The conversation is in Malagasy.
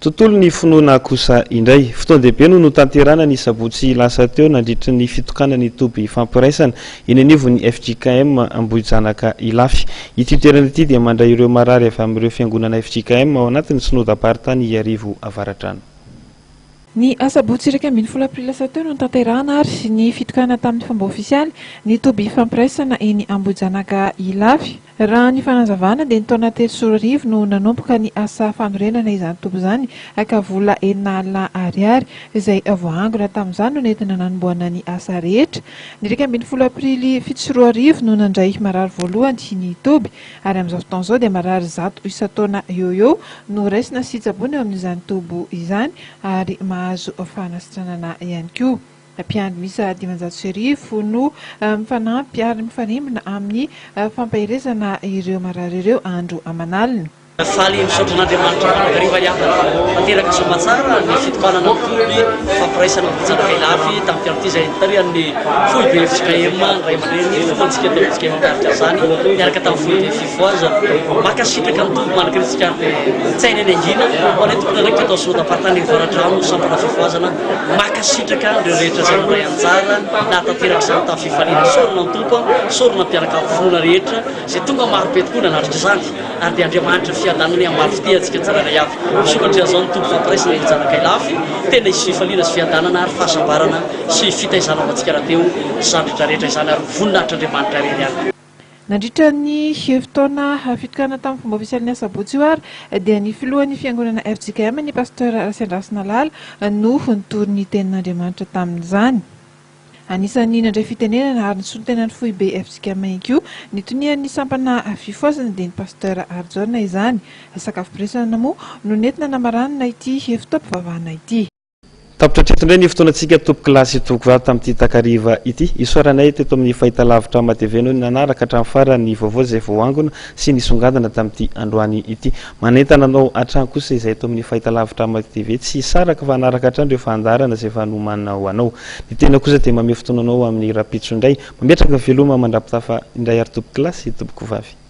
tontolo ny finoana kosa indray fotoan-dehibe no tanterana ny sabotsy lasa teo nandritra ny fitokana ny toby fampiraisana eny anivon'ny FJKM Ambohijanaka Ilafy. Ity toerana ity dia mandray ireo marary avy amin'ireo fiangonana FJKM ao anatin'ny synodam-paritany Iarivo Avaratrano. Ny asabotsy 1 aprila lasa teo no tanterahana ary ny fitokana tamin'ny fomba ofisialy ny toby fampiraisana eny Ambohijanaka Ilafy. Raha ny fanazavana dia ny taona 3 no nanomboka ny asa fanorenana izany toby izany ka vola 4 ariary izay voangona tamin'izany no nentina nanomboana ny asa rehetra. Ny 1 aprily 7 no nandray marary voalohany ny toby ary amin'izao fotoana izao dia marary 100 isa-taona eo no raisina sy tsaboana amin'izany toby izany ary mahazo fanasitranana ihany koa. Mpiandry misa 500 no mifanampy ary mifanembona amin'ny fampahirezana ireo marary ireo andro aman'alina. Faly misaotran'Andriamanitra hariva ihany tanteraka soamantsara ny fitokanana toby fampiraisana Ambohijanaka Ilafy tamin'ny fiandro ity izay tarihan'ny fohy be FJKM ray aman-dreny fofontsika tao FJKM miaritra izany miaraka tamin'ny fohy be fifoazana makasitraka ny toby manakiritsika tsaina eny angina ho anay tokony raiky atao synodam-paritany Avaratrano sambrana fifoazana makasitraka ireo rehetra izay miray anjara na tanteraka izany tamin'ny fifaliana sorona ny tompo sorona mpiaraka finoana rehetra izay tonga maro be tokoa nanaritra izany ary dia Andriamanitra fiadanany amin'ny fitiatsika tsararay avy misokatra izao ny toby fampiraisana Ambohijanaka Ilafy tena isy fifaliana sy fiadanana ary fahasambarana sy fitaizana amintsika raha teo zandritra rehetra izany ary voninahitr'Andriamanitra reny ihany. Nandritra ny hevitaona fitokana tamin'ny fomba ofisialy ny asabotsy io ary dia ny filohan'ny fiangonana FJKM ny pasteur Rasendrasina Lala no nitory ny tenin'Andriamanitra tamin'izany. Anisan'ny nandray fitenenana ary nisolo tena ny fohy be FJKM ihany ny tonian'ny sampana fifoazana dia ny pasteur Arjona izany. Sakafo piresana moa no nentina namaranina ity hevitaom-pivavahana ity. Tapitra treto indray ny fotoanantsika tompoko lasy tompoko vavy tamin'ity takariva ity isoranay teto amin'ny fahitalavitra matv no nanaraka hatramin'ny farany vaovao izay voangona sy nisongadana tamin'ity androany ity manentana anao hatrany kosa izay eto amin'ny fahitalavitra matv tsy saraka fa hanaraka hatrany ireo fandarana izay fa nomana ho anao ny tena kosa dia mame fotoananao amin'ny rapitso indray mametraka veloma mandrapitafa indray ary tompoko lasy tompoko vavy.